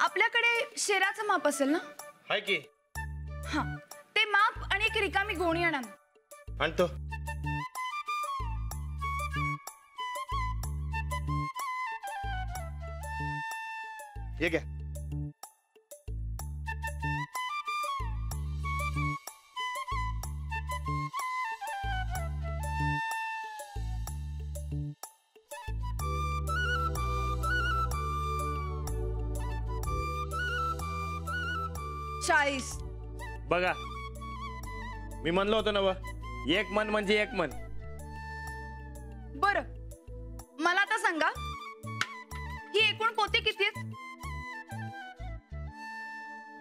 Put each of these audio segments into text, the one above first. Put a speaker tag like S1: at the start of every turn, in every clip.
S1: आपल्याकडे शेराचं माप असेल ना?
S2: हाय की.
S1: हा, ते माप आणि एक रिकामी गोणी आणा.
S2: आणतो. ये घ्या.
S3: बघा, मी म्हणलो होतो ना, एक मन म्हणजे एक मन.
S1: बर, मला आता सांगा, ही एकूण पोती किती आहेत?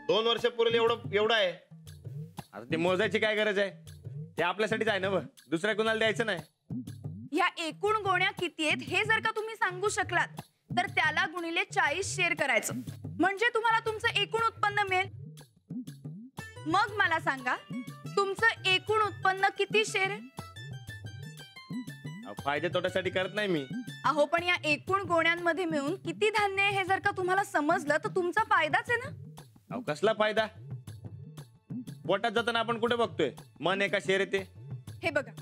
S2: 2 वर्षापूर्वी एवढं आहे.
S3: आता ते मोजायची काय गरज आहे? ते आपल्यासाठीच आहे ना, दुसऱ्या कुणाला द्यायचं नाही.
S1: ह्या एकूण गोण्या किती आहेत हे जर का तुम्ही सांगू शकलात तर त्याला गुणिले 40 शेर करायचं, म्हणजे तुम्हाला तुमचं एकूण उत्पन्न मिळेल. मग मला सांगा, तुमचं एकूण उत्पन्न किती शेर आहे?
S3: फायदे तोट्यासाठी करत नाही मी.
S1: अहो, पण या एकूण गोण्यांमध्ये मिळून किती धान्य आहे हे जर का तुम्हाला समजलं तर तुमचा फायदाच आहे ना.
S3: अहो, कसला फायदा? पोटात जाताना आपण कुठे बघतोय मन एका शेर येते?
S1: हे बघा,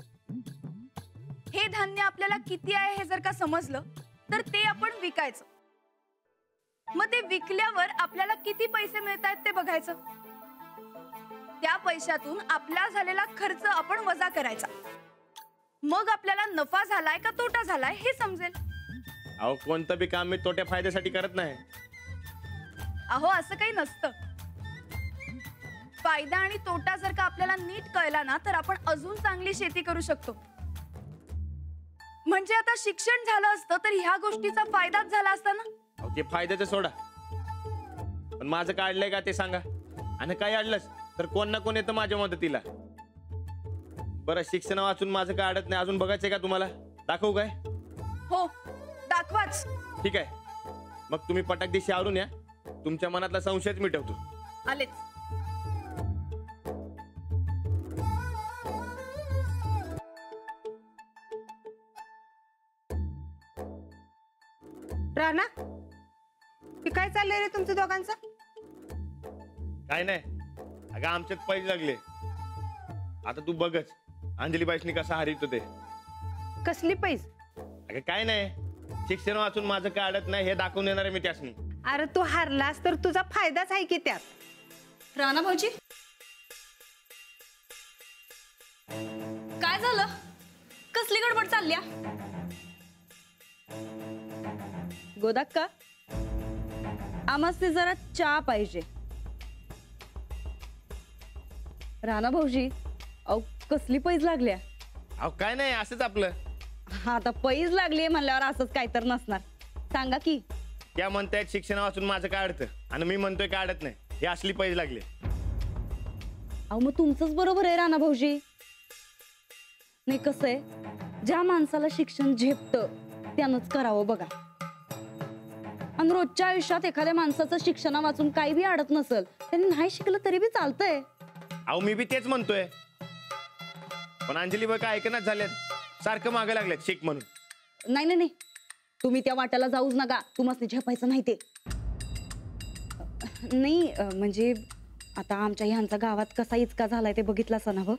S1: हे धान्य आपल्याला किती आहे हे जर का समजलं तर ते आपण विकायचं. मग ते विकल्यावर आपल्याला किती पैसे मिळतात ते बघायचं. त्या पैशातून आपला झालेला खर्च आपण वजा करायचा. मग आपल्याला नफा झालाय का तोटा झालाय हे समजेल.
S3: अहो, कोणतं बी काम मी तोट्या फायद्यासाठी करत नाही.
S1: अहो, असं काही नसतं. फायदा आणि तोटा जर का आपल्याला नीट कळला ना तर आपण अजून चांगली शेती करू शकतो. म्हणजे आता शिक्षण झालं असतं तर ह्या गोष्टीचा फायदाच झाला असता ना.
S3: अहो, ते फायद्याचं सोडा, पण माझं काढलंय का ते सांगा. आणि काय अडलंच तर कोण ना कोण येतं माझ्या मदतीला. बरं, शिक्षण वाचून माझं काय अडत नाही. अजून बघायचंय का तुम्हाला? दाखवू काय?
S1: हो, दाखवाच.
S3: ठीक आहे, मग तुम्ही पटाक दिशी आवरून या. तुमच्या मनातला संशयच मिटवतो.
S1: आलेच.
S4: राणा, हे काय चाललंय रे तुमचं दोघांचं?
S3: काय नाही, अगं आमच्यात पैसे लागले. आता तू बघच अंजली बाईसनी कसा हरितो ते.
S4: कसली पैस?
S3: अगं काय नाही, शिक्षण वाचून माझं काय अडत नाही हे दाखवून देणार आहे मी त्यासनी.
S4: अरे तू हारलास तर तुझा फायदाच आहे की त्यात.
S5: राणा भाऊजी, काय झालं? कसली गडबड चालल्या?
S6: गोदाक्का, आम्हाला जरा चहा पाहिजे. राणा भाऊजी, अहो कसली पैज लागल्या?
S3: अहो काय नाही, असंच आपलं.
S6: हा, आता पैज लागली म्हणल्यावर असंच काय तर नसणार. सांगा की.
S3: त्या म्हणतायत शिक्षण वाचून माझं काय अडतं आणि मी म्हणतोय काय अडत नाही. हे असली पैज लागले.
S6: अहो, मग तुमचंच बरोबर आहे राणा भाऊजी. नाही, कसं आहे, ज्या माणसाला शिक्षण झेपतं त्यानंच करावं बघा. आणि रोजच्या आयुष्यात एखाद्या माणसाचं शिक्षणा वाचून काही बी अडत नसल त्यांनी नाही शिकलं तरी बी चालतंय.
S3: अहो, मी बी तेच म्हणतोय, पण अंजली बघा ऐकनाच झाल्यात. सारखं मागे लागलेत शिक म्हणून.
S6: नाही नाही नाही, तुम्ही त्या वाट्याला जाऊच नका. तुम्हाला झेपायचं नाही ते. नाही म्हणजे आता आमच्या ह्यांचा गावात कसा इचका झालाय ते बघितलं असं ना.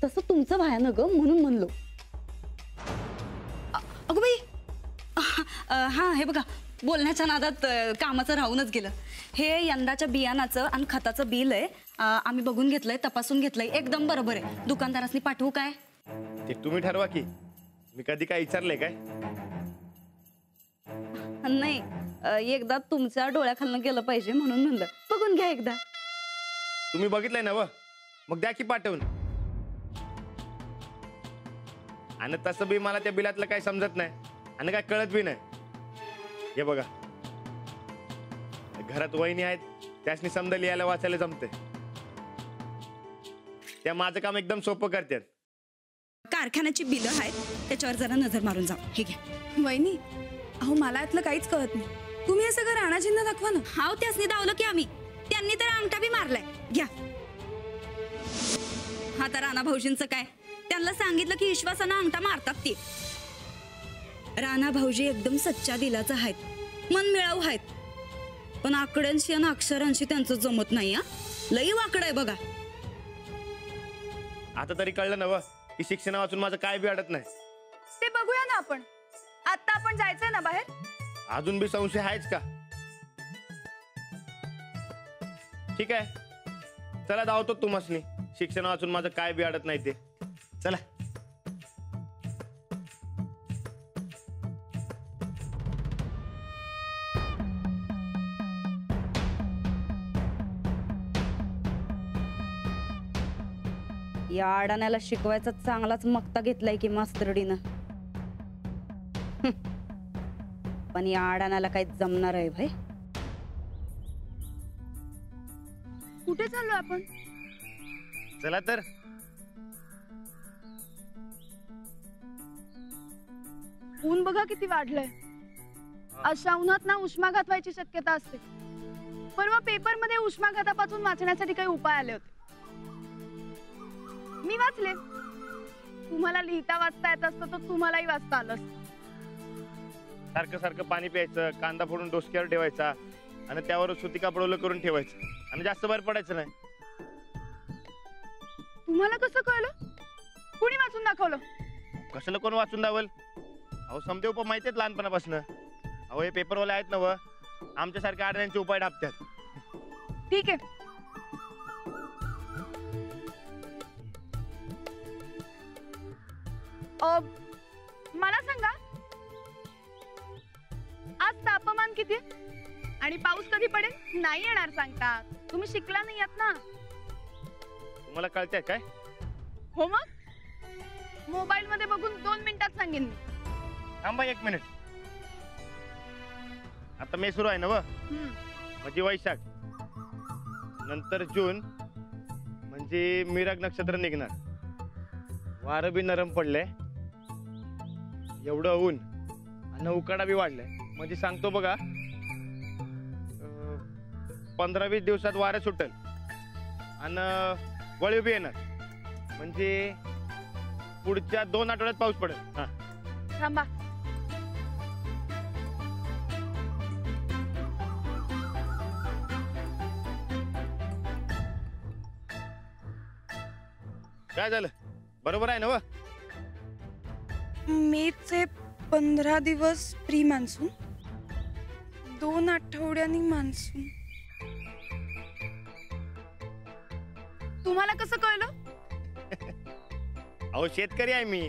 S6: तसं तुमचं भयानं ग, म्हणून म्हणलो.
S5: अगं बाई, हा हे बघा, बोलण्याच्या नादात कामाचं राहूनच गेलं. हे यंदाच्या बियाणाचं आणि खताचं बिल आहे. आम्ही बघून घेतलंय, तपासून घेतलंय, एकदम बरोबर आहे. दुकानदारासनी पाठवू काय?
S3: ते तुम्ही ठरवा की. मी कधी काय विचारलंय काय?
S6: नाही, एकदा तुमच्या डोळ्याखालनं गेलं पाहिजे म्हणून म्हणलं. बघून घ्या एकदा.
S3: तुम्ही बघितलंय ना व, मग द्या की पाठवून. आणि तसं बी मला त्या बिलातलं काही समजत नाही आणि काय कळत बी नाही. हे बघा, घरात वहिनी आहेत, त्यासनी समजा लिहायला वाचायला जमते. त्या माझं काम एकदम सोपं करतात.
S5: कारखान्याची बिलं आहेत, त्याच्यावर जरा नजर मारून जाऊ. हे घ्या.
S1: वहिनी, अहो मला यातलं काहीच कळत नाही. तुम्ही हे सगळं राणाजींना दाखवा ना.
S5: हाव, त्यासनी दावलं की आम्ही. त्यांनी तर अंगठा बी मारलाय. घ्या. हा तर राणा भाऊजींचं काय, त्यांना सांगितलं की विश्वासानं अंगठा मारतात ते. राणा भाऊजी एकदम सच्चा दिलाचा आहेत, मन मिळावू आहेत.
S6: पण आकड्यांशी आणि अक्षरांशी त्यांचं जमत नाही. हा लई वाकड आहे बघा.
S3: आता तरी कळलं ना व की शिक्षण वाचून माझं काय बी अडत नाही.
S1: ते बघूया ना आपण. आता आपण जायचंय ना बाहेर.
S3: अजून बी संशय आहेच का? ठीक आहे, चला धावतो तुम्हासनी. शिक्षण वाचून माझं काय बी अडत नाही ते. चला.
S6: या अडाण्याला शिकवायचा चांगलाच मक्ता घेतलाय की मास्तरडीनं. पण या अडाण्याला काही जमणार आहे भाई.
S1: कुठे चाललो आपण?
S3: चला तर.
S1: ऊन बघा किती वाढलंय. अशा उन्हात ना उष्माघात व्हायची शक्यता असते. परवा पेपर मध्ये उष्माघातापासून वाचण्यासाठी काही उपाय आले होते. मी वाचले. तुम्हाला लिहिता वाचता येत असतं तर तुम्हालाही वाचता आलं असतं.
S3: सारखं सारखं पाणी प्यायचं, कांदा फोडून डोसक्यावर ठेवायचा आणि त्यावर सुती कापड ओलं करून ठेवायचं आणि जास्त बाहेर पडायचं नाही.
S1: तुम्हाला कसं कळलं? कुणी वाचून दाखवलं?
S3: कशाला कोण वाचून दावल? अहो समदेव उपाय माहिती आहेत लहानपणापासून. अहो हे पेपरवाले आहेत ना व, आमच्यासारख्या अडण्यांचे उपाय ढापतात.
S1: ठीक आहे. मला सांगा, आज तापमान किती आणि पाऊस कधी पडेल? नाही येणार सांगतात. तुम्ही शिकला नाही आहात ना.
S3: तुम्हाला कळतंय काय?
S1: हो मग मोबाईल मध्ये बघून 2 मिनिटात सांगेन मी.
S3: थांबा 1 मिनिट. आता मे सुरू आहे ना व, म्हणजे वैशाख, नंतर जून म्हणजे मिरग नक्षत्र निघणार. वारं बी नरम पडलंय, एवढं ऊन आणि उकाडा बी वाढलाय. म्हणजे सांगतो बघा, 15-20 दिवसात वारं सुटल आणि वळीव बी येणार. म्हणजे पुढच्या 2 आठवड्यात पाऊस पडेल. हा
S1: थांबा.
S3: काय झालं? बरोबर आहे ना व?
S1: मेचे 15 दिवस प्री मान्सून, 2 आठवड्यांनी मान्सून. तुम्हाला कसं कळलं?
S3: अहो शेतकरी आहे मी.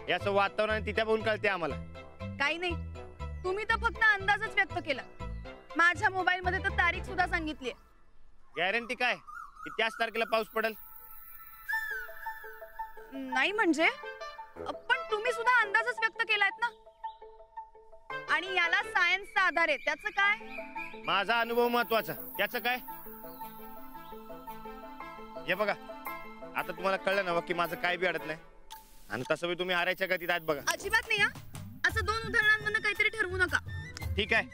S3: याचं वातावरण तिथे बघून कळते आम्हाला.
S1: काही नाही, तुम्ही तर फक्त अंदाजच व्यक्त केला. माझ्या मोबाईल मध्ये तर तारीख सुद्धा सांगितली.
S3: गॅरंटी काय की त्याच तारखेला पाऊस पडेल?
S1: नाही म्हणजे, पण तुम्ही सुद्धा अंदाजच व्यक्त केलायत ना. आणि याला सायन्सचा आधार आहे. त्याचं काय?
S3: माझा अनुभव महत्वाचा. त्याचं काय? हे बघा, आता तुम्हाला कळलं ना की माझं काय बी अडत नाही. आणि तसं बी तुम्ही हारायच्या गतीत आहेत बघा.
S1: अजिबात नाही. असं 2 उदाहरणांमधनं काहीतरी ठरवू नका.
S3: ठीक आहे,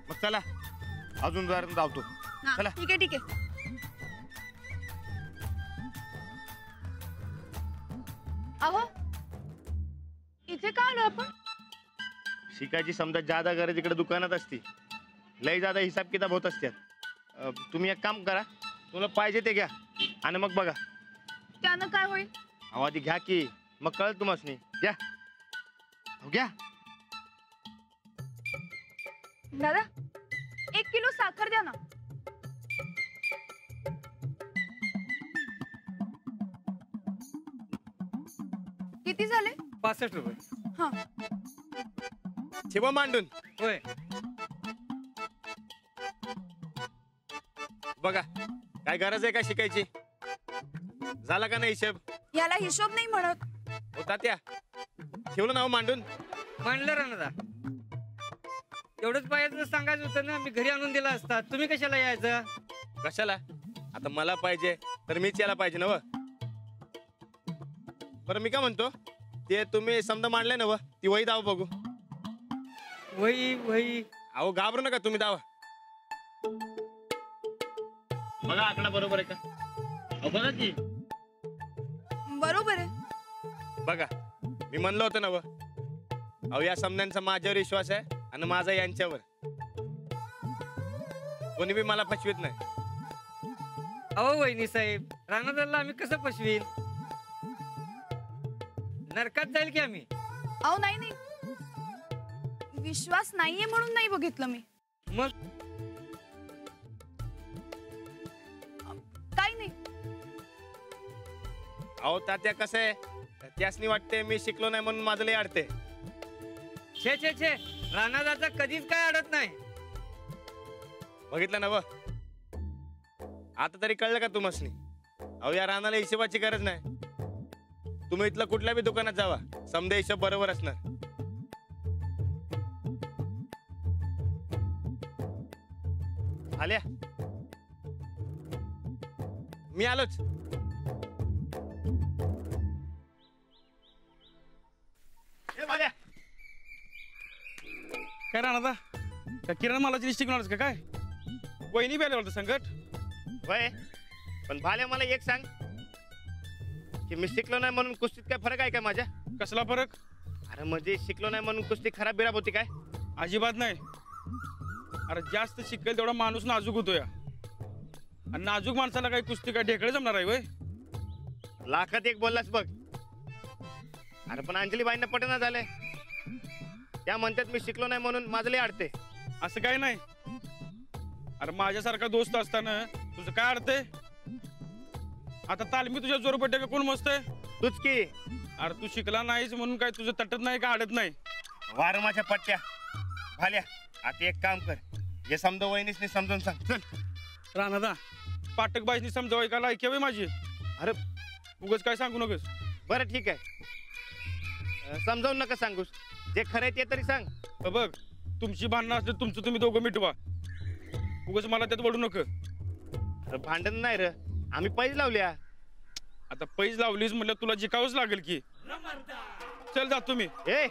S3: मग चला अजून उदाहरण धावतो. चला.
S1: ठीक आहे, ठीक आहे. अहो इथे का आलो आपण?
S3: शिकायची समजा जादा गरज इकडे दुकानात असती. लय जादा हिसाब किताब होत असतात. तुम्ही एक काम करा, तुला पाहिजे ते घ्या आणि मग बघा.
S1: त्यानं काय होईल?
S3: आधी घ्या की मग कळत तुम्हाला. घ्या घ्या.
S1: दादा 1 किलो साखर द्या ना. किती झाले?
S7: 65 रुपये.
S1: हा
S3: ठेवा मांडून.
S7: होय.
S3: बघा काय गरज आहे का शिकायची? झाला का नाही हिशेब?
S1: याला हिशोब नाही म्हणत.
S3: होता त्या ठेवलं नाव मांडून.
S7: मांडलं राणा. एवढंच पाहिजे सांगायचं होतं ना, मी घरी आणून दिला असता. तुम्ही कशाला यायचं?
S3: कशाला? आता मला पाहिजे तर मीच यायला पाहिजे ना व. बरं मी काय म्हणतो, ते तुम्ही समजा मांडले ना व, ती वही दाव बघू.
S7: वही वही?
S3: अहो घाबरू नका तुम्ही, दावा. बघा आकडा बरोबर आहे का? अहो बघा की.
S1: बरोबर आहे.
S3: बघा मी म्हणलं होतं ना व. अहो या समन्यांचा माझ्यावर विश्वास आहे आणि माझा यांच्यावर. कोणी बी मला फसवीत नाही.
S7: अहो वहिनी साहेब, राणादाला आम्ही कसं फसवील? नरकात जाईल की आम्ही.
S1: अहो नाही नाही, विश्वास नाहीये म्हणून नाही बघितलं मी.
S7: मग
S1: काही नाही.
S3: अहो तात्या कसं आहे, त्यासनी वाटते मी शिकलो नाही म्हणून माझं लय अडते.
S7: छे छे छे, राणादाचा कधीच काय अडत नाही.
S3: बघितलं ना व, आता तरी कळलं का तुम्हासनी? अहो या रानाला हिशोबाची गरज नाही. तुम्ही इथलं कुठल्या बी दुकानात जावा, समजा हिशोब बरोबर असणार. आल्या, मी आलोच. ए, आल्या.
S8: काय राहणार का किराणा मालाची लिस्ट घेऊन का काय? वहिनी बी आले होतं संकट.
S3: वय पण भाल्या, मला एक सांग की मी शिकलो नाही म्हणून कुस्तीत काय फरक आहे का माझ्या?
S8: कसला फरक?
S3: अरे म्हणजे शिकलो नाही म्हणून कुस्ती खराब बिराब होती काय?
S8: अजिबात नाही. अरे जास्त शिकेल तेवढा माणूस नाजूक होतो या, आणि नाजूक माणसाला काही कुस्ती काय ढेकळे जमणार आहे वय?
S3: लाखात एक बोललास बघ. अरे पण अंजलीबाईंना पटना झालंय. त्या म्हणतात मी शिकलो नाही म्हणून माझं लय अडते.
S8: असं काय नाही. अरे माझ्यासारखा दोस्त असताना तुझं काय अडतंय? आता तालमी तुझ्या जोर पडते का कोण मस्त आहे?
S3: तूच की.
S8: अरे तू शिकला नाहीस म्हणून काय तुझं तटत नाही का अडत नाही?
S3: वार माझ्या पट्ट्या. भाल्या आता एक काम कर, जे समजा वहिनीसनी समजून सांग. चल.
S8: राणादा, पाटक बाईसनी समजावाय का लायकी हवी माझी?
S3: अरे
S8: उगाच काय सांगू नकोस.
S3: बरं ठीक आहे, समजावून नका सांगूस. जे खरं आहे ते तरी सांग.
S8: बघ, तुमची भांडणं असले तुमचं तुम्ही दोघं मिटवा. उगाच मला त्यात वडू नको.
S3: अरे भांडण नाही र, आम्ही पैज लावल्या.
S8: आता पैज लावलीस म्हटलं तुला जिकावंच लागेल की. चल जा तुम्ही.
S3: ए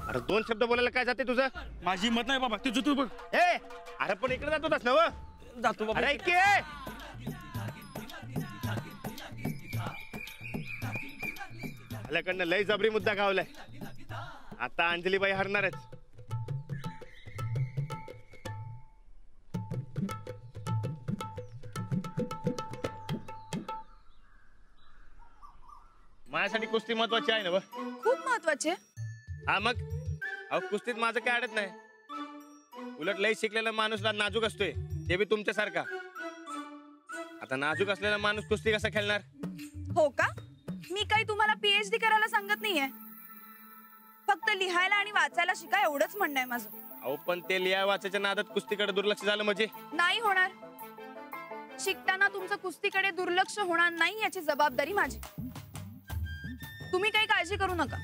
S3: अरे दोन शब्द बोलायला काय जाते तुझं?
S8: माझी हिंमत नाही बाबा, तुझं तू बघ.
S3: ए अरे पण इकडे जातो तस नव.
S8: जातो बाबा.
S3: अरे ऐक की. आपल्याकडनं लय जबरी मुद्दा गावलाय. आता अंजलीबाई हरणारच. माझ्यासाठी कुस्ती महत्वाची आहे ना व?
S1: खूप महत्वाचे.
S3: हा मग, अहो कुस्तीत माझं काय अडत नाही. उलट लय शिकलेला माणूस नाजूक असतोय, ते बी तुमच्यासारखा. आता नाजूक असलेला माणूस कुस्ती कसा खेळणार?
S1: हो का? मी काही तुम्हाला PhD करायला सांगत नाहीये, फक्त लिहायला आणि वाचायला शिका एवढंच म्हणणं आहे माझं.
S3: अहो पण ते लिहा वाचायच्या नादात कुस्तीकडे दुर्लक्ष झालं म्हणजे?
S1: नाही होणार. शिकताना तुमचं कुस्तीकडे दुर्लक्ष होणार नाही याची जबाबदारी माझी. तुम्ही काही काळजी करू नका.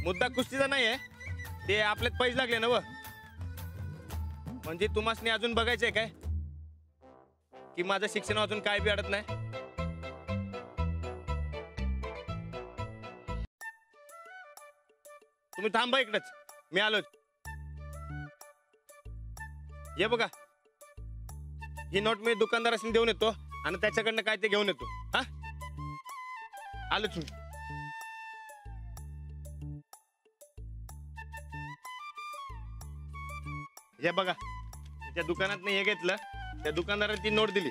S3: मुद्दा कुस्तीचा नाहीये, ते आपल्यात पैसे लागले ना व. म्हणजे तुम्हासनी अजून बघायचंय काय की माझं शिक्षण वाचून काय बी अडत नाही? तुम्ही थांबा इकडच, मी आलोच. हे बघा, ही नोट मी दुकानदारासनी देऊन येतो आणि त्याच्याकडनं काय ते घेऊन येतो. हा आलोच मी. हे बघा, त्या दुकानात हे घेतलं, त्या दुकानदाराने ती नोट दिली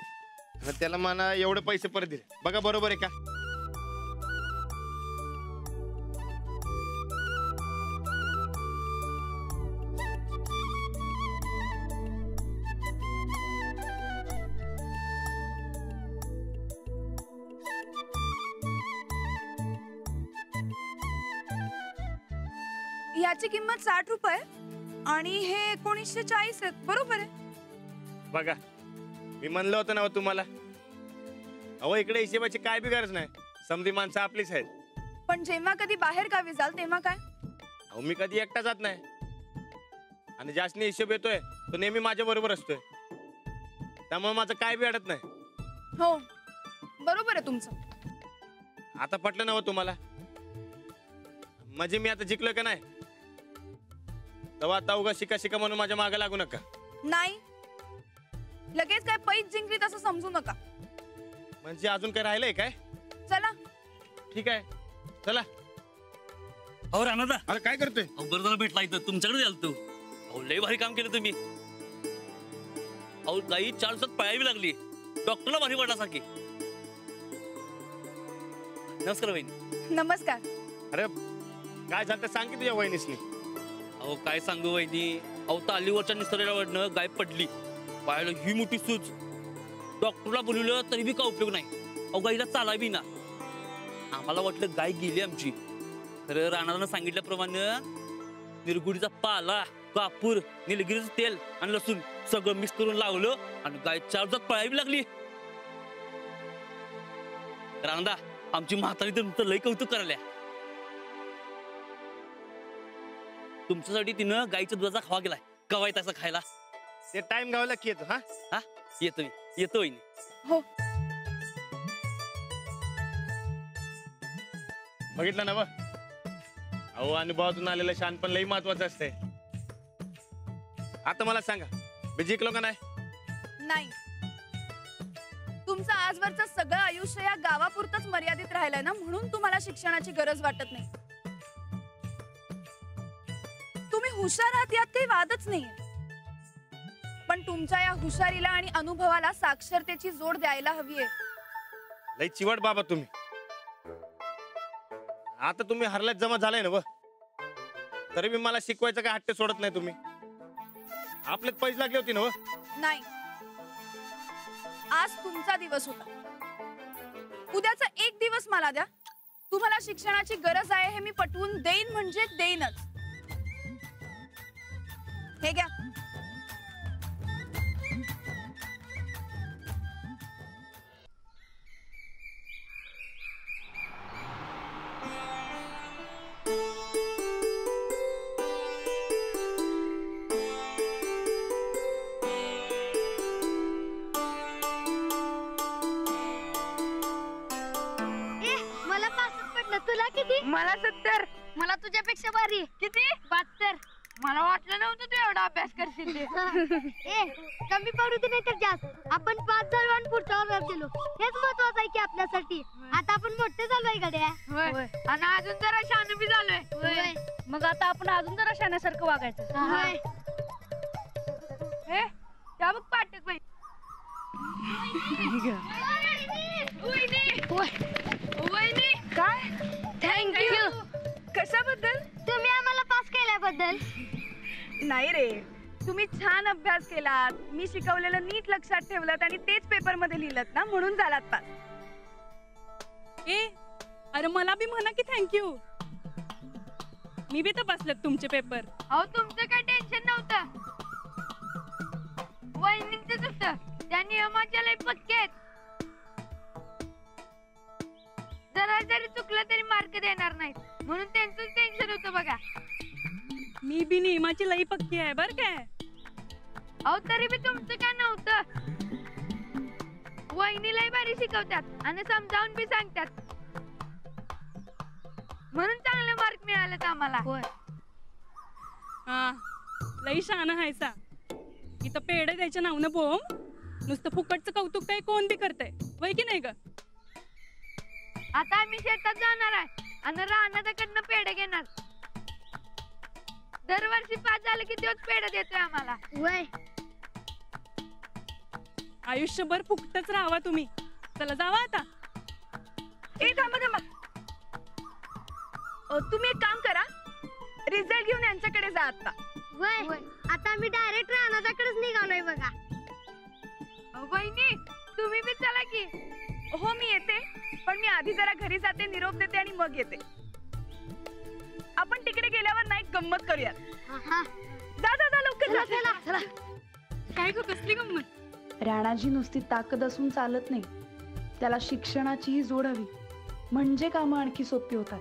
S3: आणि त्याला मला एवढे पैसे परत दिले. बघा बरोबर आहे का?
S1: याची किंमत 60 रुपये आणि हे 1940 आहेत. बरोबर आहे.
S3: बघा, मी म्हणलं होतं ना तुम्हाला. अहो इकडे हिशेबाची काय बी गरज नाही, समधी माणसं आपलीच आहेत.
S1: पण जेव्हा कधी बाहेर गावी जाल तेव्हा काय?
S3: अहो मी कधी एकटा जात नाही, आणि ज्यासनी हिशोब येतोय तो नेहमी माझ्या बरोबर असतोय. त्यामुळे माझं काय बी अडत नाही.
S1: हो बरोबर आहे तुमचं.
S3: आता पटलं ना तुम्हाला? म्हणजे मी आता जिंकलोय का नाही? तेव्हा आता उगा शिका शिका म्हणून माझ्या मागे लागू नका.
S1: नाही, लगेच काय पैज जिंकली तसं समजू नका.
S3: म्हणजे अजून काय राहिलंय काय?
S1: चला.
S3: ठीक आहे, चला.
S9: अहो राणादा,
S8: अरे काय करतोय?
S9: अहो बरं झालं भेटला इथं, तुमच्याकडे आलतो. अहो लय भारी काम केलं तुम्ही. अहो गाई 4 दिवसात पळावी लागली, डॉक्टरला भारी वाटासारखी. नमस्कार वहिनी.
S1: नमस्कार.
S3: अरे काय झालं ते सांग की तुझ्या वहिनीसनी.
S9: अहो काय सांगू वहिनी, अहो तालीवरच्या निसर्गावरनं गाय पडली, पायाला ही मोठी सूज. डॉक्टरला बोलवलं तरी बी काय उपयोग नाही. अहो गाईला चालावी ना. आम्हाला वाटलं गाय गेली आमची. खरं राणानं सांगितल्याप्रमाणे निरगुडीचा पाला, कापूर, निलगिरीचं तेल आणि लसूण सगळं मिक्स करून लावलं आणि गाय 4 दिवसात पळावी लागली. राणा, आमची म्हातारी तर तुमचं लय कौतुक करायला. तुमच्यासाठी तिनं गाईच्या दुधाचा खावा केलाय. कवाय तसा खायला
S3: ते टाइम गावाला की येतो. हा
S9: हा येतो मी, येतो वहिनी.
S1: हो.
S3: बघितलं ना बघ, अहो अनुभवातून आलेलं शहाणपण लई महत्वाचं असतंय. आता मला सांगा, मी जिंकलो का नाही?
S1: नाही. तुमचं आजवरचं सगळं आयुष्य या गावापुरतच मर्यादित राहिलंय ना, म्हणून तुम्हाला शिक्षणाची गरज वाटत नाही. तुम्ही हुशार आहात यात काही वादच नाहीये, पण तुमच्या या हुशारीला आणि अनुभवाला साक्षरतेची जोड द्यायला हवीये.
S3: लई चिवट बाबा तुम्ही. आता तुम्ही हरल्यात जमा झालाय ना व, तरी मी मला शिकवायचं काय हट्ट सोडत नाही तुम्ही. आपल्यात पैसे लागली होती ना व.
S1: नाही, आज तुमचा दिवस होता. उद्याचा एक दिवस मला द्या. तुम्हाला शिक्षणाची गरज आहे हे मी पटवून देईन म्हणजे देईनच. हे घ्या.
S10: मला 65 पडलं. तुला किती?
S1: मला 70.
S10: मला तुझ्यापेक्षा भारी.
S1: किती?
S10: 72.
S1: मला वाटलं नव्हतं तू एवढा अभ्यास करशील ते.
S10: ए कमी पडू दे नाही तर जास्त. आपण 5 झालो आणि पुढच्या वर्गात गेलो, हेच महत्वाचं आहे की आपल्यासाठी. आता आपण मोठे झालोय गड्या.
S1: होय. आणि अजून जरा शहाणा बी झालोय.
S10: होय.
S6: मग आता आपण अजून जरा शाण्यासारखं वागायचं.
S10: होय.
S1: हे त्या बघ पाठक बाई. वहिनी काय?
S10: थँक्यू.
S1: कशाबद्दल?
S10: तुम्ही आम्हाला पास केल्याबद्दल.
S1: नाही रे, तुम्ही छान अभ्यास केलात, मी शिकवलेलं नीट लक्षात ठेवलात आणि तेच पेपर मध्ये लिहिलत ना, म्हणून झालात पास.
S11: ए अरे मला बी म्हणा की थँक्यू. मी बी तपासलेत तुमचे पेपर.
S1: अहो तुमचं काय टेन्शन नव्हतं, वहिनींचंच होतं. त्या नियमाच्या लय पक्के आहेत. जरा जरी चुकलं तरी मार्क देणार नाहीत, म्हणून त्यांचं टेन्शन होतं बघा.
S11: मी बी नियमाची लई पक्की आहे बर काय.
S1: अहो तरी बी तुमचं काय नव्हतं. वहिनी लय भारी शिकवतात आणि समजावून बी सांगतात, म्हणून चांगले मार्क मिळालेत आम्हाला.
S11: हा लई शहाणा हायसा. इथं पेढे द्यायच्या नावनं बोम, नुसतं फुकटचं कौतुक काय कोण बी करतंय, वय की नाही ग?
S1: आता आम्ही शेतात जाणार आहे आणि रानाकडनं पेढे घेणार. दरवर्षी 5 झालं की तोच पेढे देतोय आम्हाला.
S10: वय
S11: आयुष्यभर फुकटच राहावा तुम्ही. चला जावा आता.
S1: ए थांबा थांबा. तुम्ही एक काम करा, रिझल्ट घेऊन यांच्याकडे जा आता.
S10: वय आता आम्ही डायरेक्ट रानाकडेच निघालोय बघा.
S1: वहिनी तुम्ही बी चला की. हो मी येते, पण मी आधी जरा घरी जाते, निरोप देते आणि मग येते. आपण तिकडे गेल्यावर नाही गंमत करूयात. जा जा जा लवकर जा.
S11: काय गं कसली गंमत?
S12: राणाजी नुसती ताकद असून चालत नाही, त्याला शिक्षणाचीही जोड हवी, म्हणजे कामं आणखी सोपी होतात.